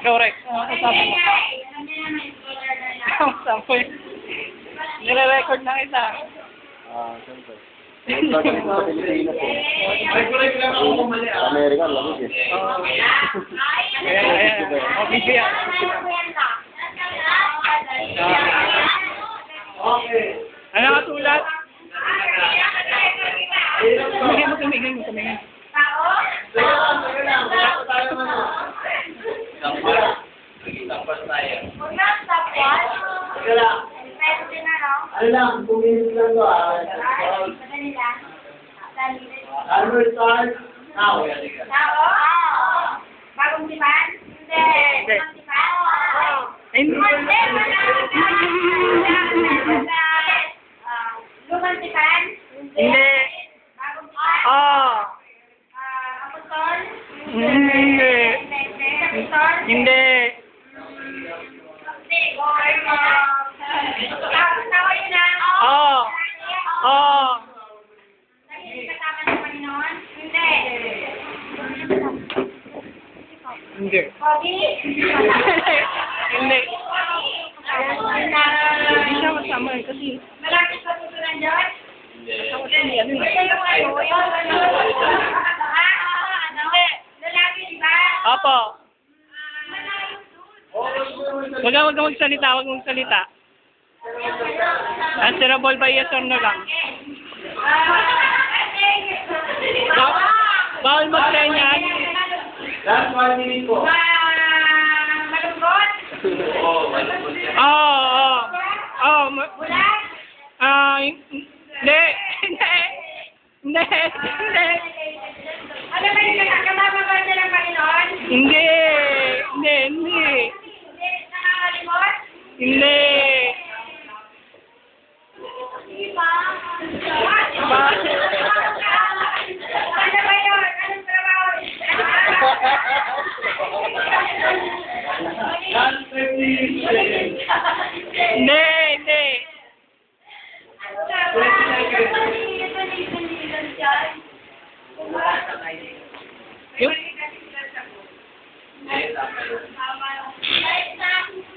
Correct. Sabi mo. Sabi. Nire-record na kita. Siyempre. Pagkakas sa Pilipinas eh. Amerika, lamig eh. Ayan. O, bibigyan. Ano nga tulat? Tumingin mo. Ano lang, 2 minutes lang to Ano start? Now. Bagong tipan? Hindi. Hindi. Lumang tipan? Hindi. Bagong tipan? Apostol? Hindi. Apostol? Hindi. Tawa yun na? Naging kasama ng Panginoon? Hindi. Hindi. Pogi? Hindi. Hindi siya masama kasi Malapit sa puso ng Diyos? ano Lalaki, di ba? Opo. Huwag kang magsalita. Answerable by yes or no lang. Bawal mag-ganyan. Last 1 minute po. Malungkot? Hindi. Ano ba yung nakakababa niya ng Panginoon? Hindi. Hindi. Nakakalimot? Hindi. Hindi ba? Ba? Ano ba yun? Anong trabaho? Last 30 seconds. Hindi. Yung,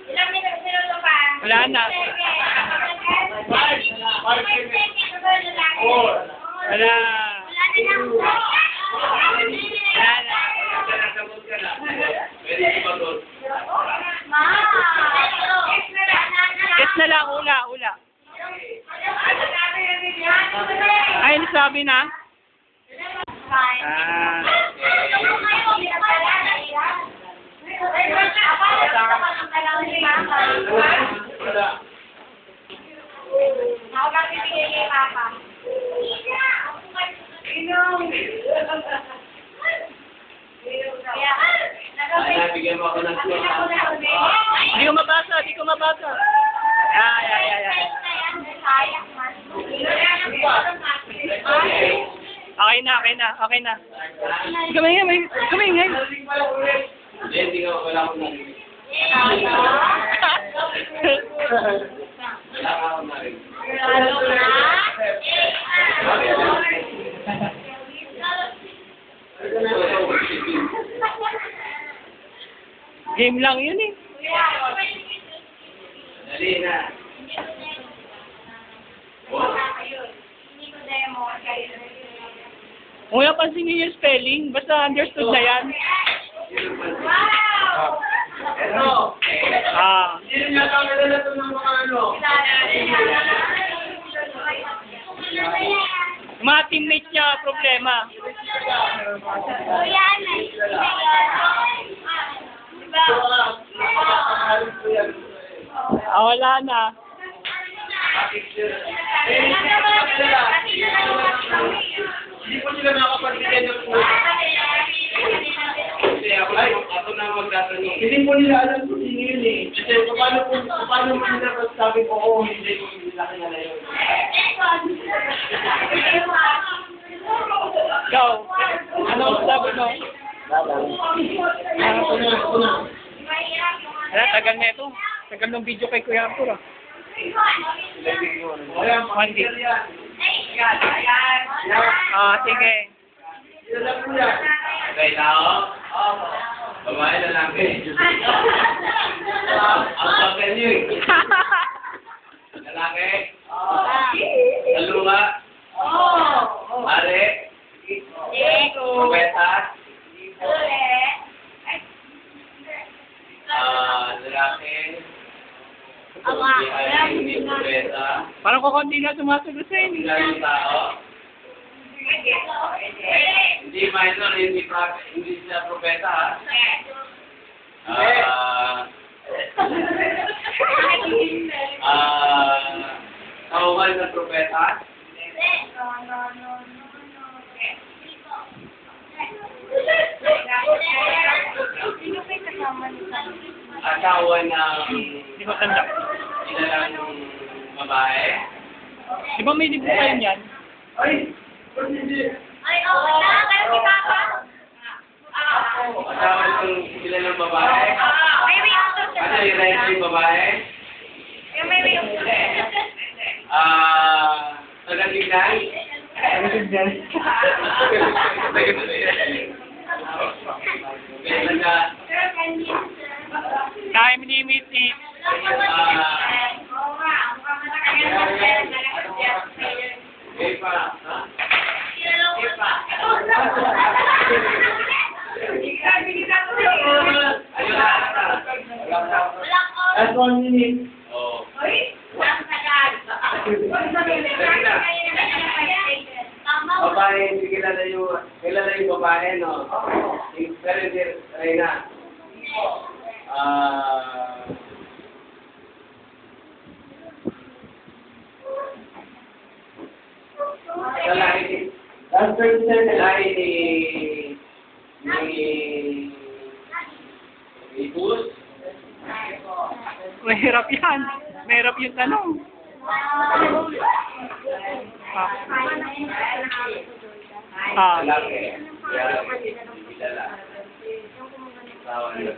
Ilang minuto pa? wala na. Wala. Yes na lang, ula. Ay, nasabi na? Ako lang bibigay kay Papa. Nabigyan mo ako ng Di ko mabasa. Okay na. Kamingay. Hindi ka wala akong narinig. Wala akong narinig. Game lang yun eh. Dali na. Kung napansin niyo yung spelling, basta understood na yan. Ano? Hindi niya ako nadala ito ng mga ano. Yung mga teammates niya, problema. Wala na. Hindi po sila nakapagbigyan ng ako na magtatanong. Hindi po nila alam kung sino yun eh. Kasi paano mo nila sabi ko, hindi ko nila kilala yun. Ikaw, ano ang sabi mo? Ako na. Tagal na ito. Tagal ng video kay Kuya Arthur ah. One day. Sige. Sila lang po yan. Okay, tao? Babae lalaki. lalaki. Ama. Hindi propeta. Parang kukunti na sumasagot sa inyo. Ilang tao. Hindi minor, hindi sila propeta, ha? Tawag ng propeta. Sino kayo kasama nito? Asawa ng Hindi ko tanda. kilalang babae. Di ba may libro kayo niyan? Ay! Hindi. Ay, oo na. Kayo si Papa? Asawa ng kilalang babae. May way out of Ano yung right yung babae? Yung may way out of Taga-tignan? Taga-tignan. Time limit is That's 1 minute. Oh. Babae, hindi kilala yung babae, no? Pero hindi, Reyna. Lalaki, that's 37, lalaki ni Bus. mahirap yan. Mahirap yung tanong. Lalaki. Kaya, hindi kilala. Asawa niya.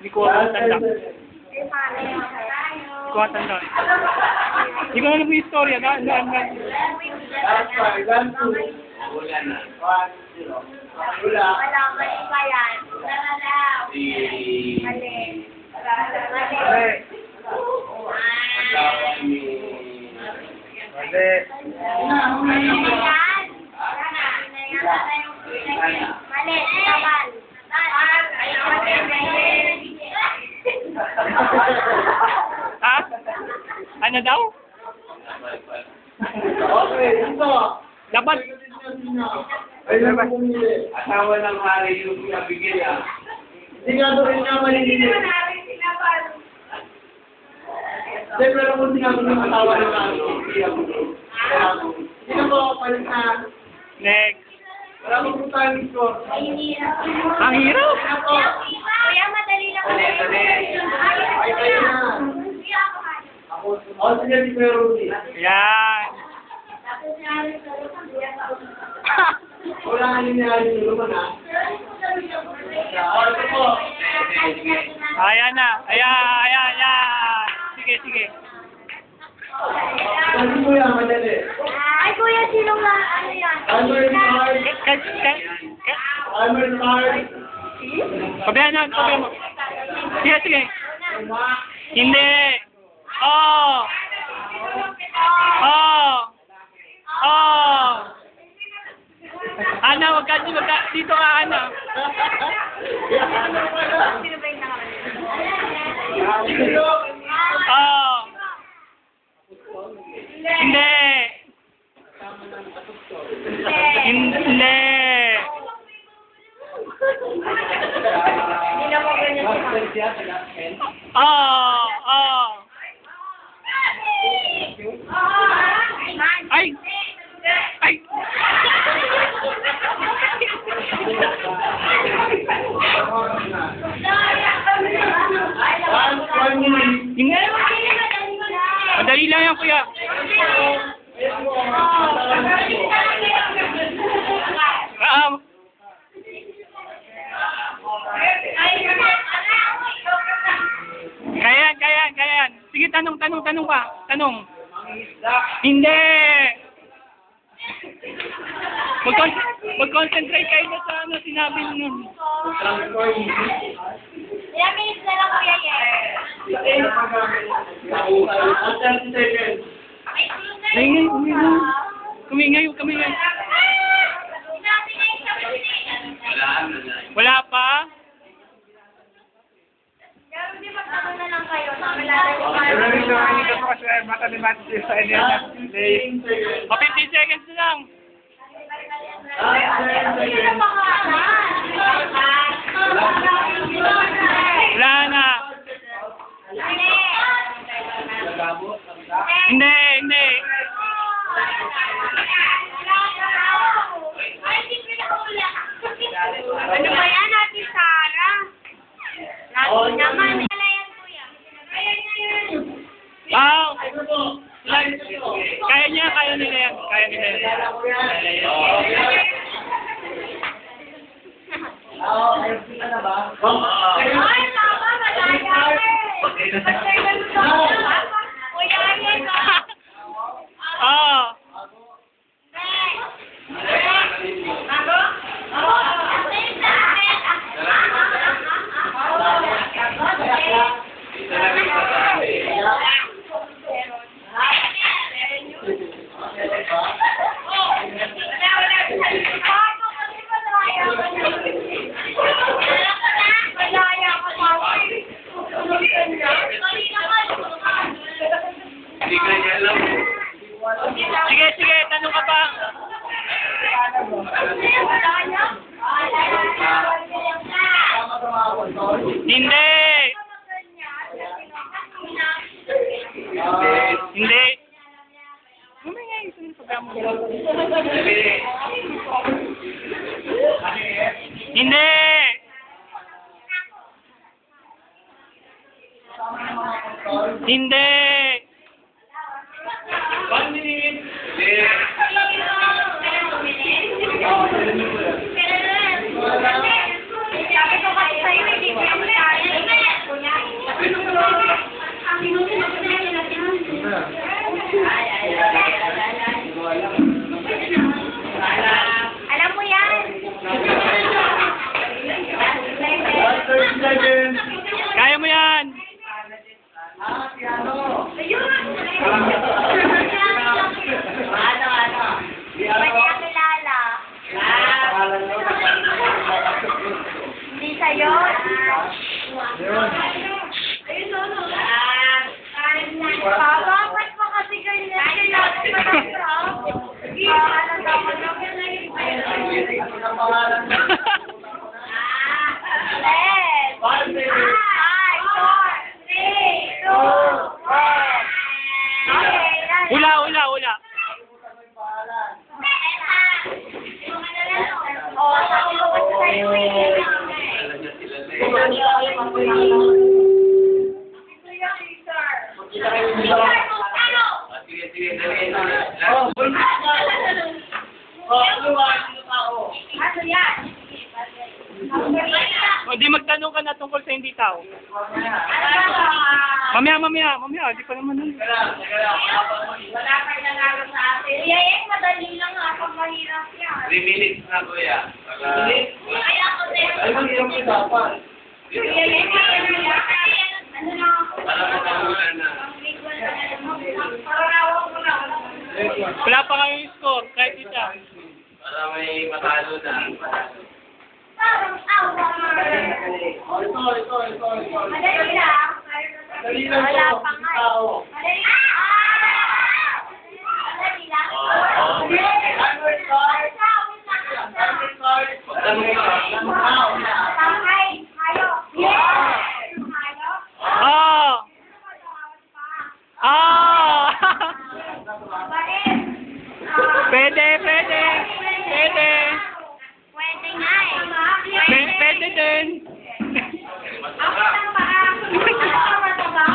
Hindi ko tanda. Hindi ko tanda. Hindi ko alam yung istorya. That's fine, that's two. Wala na. 1-0. Wala. Si... Asawa ni... Ha? Ano daw? Okay, ito. Dapat. Ay, naman pumili. Asawa ng hari yung pinabigil, ah. Hindi nga doon niya malilili. Hindi, pero kung sinabi ng asawa ng hari, hindi na po ako palit na. Next. Wala mo po tayong score. Ang hirap. Kuya, madali lang. Ay, kayo na. Ako, sige, si Kuya Rudy. Yan. Wala nga yung nangyari yung luman, ha? Ito po. Ayan na. Ayan. Sige. Kasi Kuya, madali. Ay, kuya, sinong ano yan? Albert Card. Albert Card. Pabayaan mo. Sige. Hindi. Oh. Ana, wag ka dito ka, Ana. Sino ba yung nakakalimutan? Oh. Hindi. Hindi. Hindi na mo ganyan. Oh. Ay. Hindi. Madali lang yan, kuya. Kaya. Sige, tanong pa. Tanong. Hindi. Mag-concentrate kayo na sa ano sinabi nyo nun. Ilang minutes na lang, kuya, Kumingay. Wala pa? Dito po kasi mathematics sa inyo. O, 15 seconds na lang. Wala na. Hindi, hindi. Ano ba yan, Ate Sara? Lagi naman. Alayan, kuya. Wow! Kaya niya, kaya nila yan. Kaya nila yan. Ay, tama, malaya eh. Kuya, yan ka. Oo. Sige, sige, tanong ka pa. Hindi. Hindi. Mamaya yung sunod programa mo. Hindi. Hindi. 1 minute. Sabi ko kasi sa'yo, hindi ko yung alam mo yan. 30 seconds. Kaya mo yan. Ba't niya kilala? Hindi sa'yo? Papa, ba't pa kasi ganyan? Kailangan pa ng prof. Ano dapat Let's. 5, 4, 3, 2, 1. Hula, hula, hula. Oh, sabi ko kasi sa'yo eh. Ano yan? O, di magtanong ka na tungkol sa hindi tao. Ano ba? Mamaya. Di pa naman. Wala kayo nanalo sa atin. Yayek, madali lang nga pag mahirap yan. 3 minutes na, kuya. Kaya ako din. Ay, hindi mo dapat. Yayek, madali lang. Ano na? Alam mo na muna na. Parawak mo na. Wala pa kayong score, kahit isa. Para may matalo na. Parang awa. Ito. Madali lang. Dali lang to. Wala pa nga. Tao. Madali lang. Madali lang. Tangkay. Hayo. Hayo. Oh! Oh! Balit. Pwede. Pwede nga eh. Pwede din. Ako lang ba? Ako lang ba?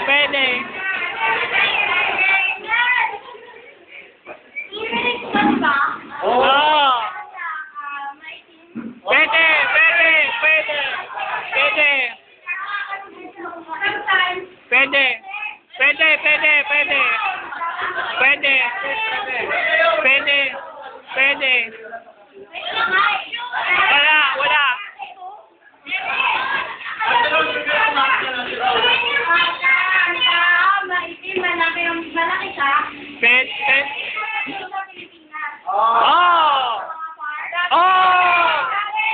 Pwede. English ba? Oh! Pwede. Sometimes. Pwede. Wala. Malaki ka? Pwede. Dito sa Pilipinas. Oh! Oh! Malaki.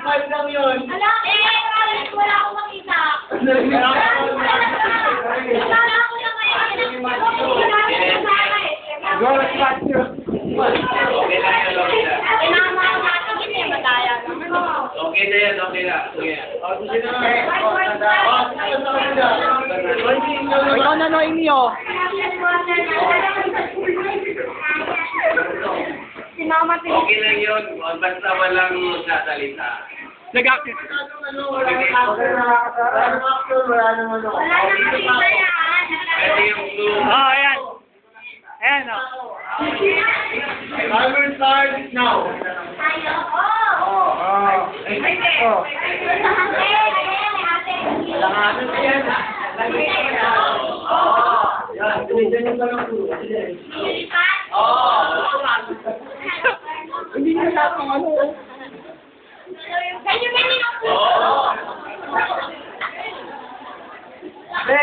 1.5 lang yun. Ala, wala akong makita. Wala ako na ngayon. Go, let's watch you. Okay lang yan, okay lang. Tinama natin hindi mataya naman. Okay na yan, okay lang. Sige. Sige na. Ikaw na no, inyo. Sinama Okay lang yun, basta walang sasalita. Nag-active. Wala nang makita yan. Pwede yung blue. Oh, ayan. Ayan, oh. Timer starts now. Tayo. Oh. Oh. Langanan ko yan. Yan, tumisan yung lang blue. Hindi na lahat ng ano. Ganyan ang Hindi.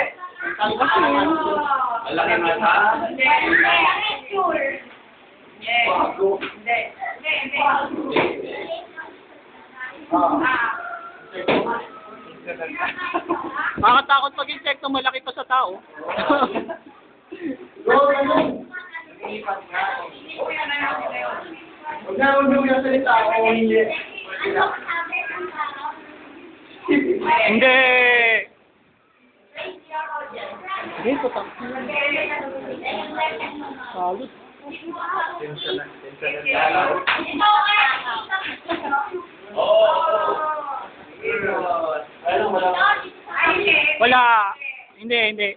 Malaki mata. Makakatakot pag insekto malaki pa sa tao. Huwag na huwag yung salita ako hindi. Hindi. Hindi po ta. Salut. Wala. Hindi, hindi.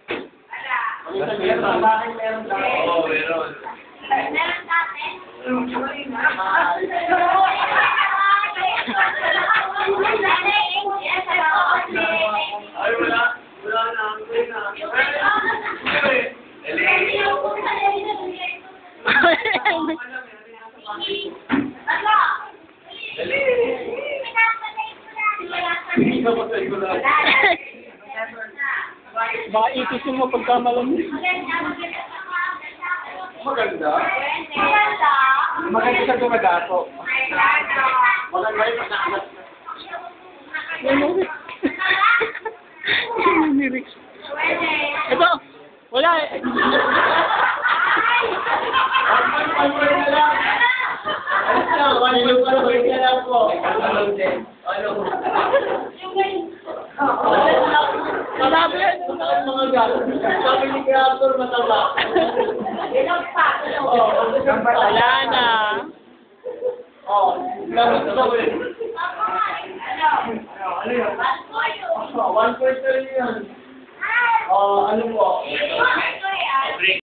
Meron. Ay, wala. Wala na. Baka itisin mo pagka malamig. Maganda. Maganda sa dumadapo. Maganda yung pagkakas. Lyrics. Ito. Wala eh. Sabi yan. Sabi ni Creator mataba. Wala na. Ano yun? 1.3 yan. Ano po?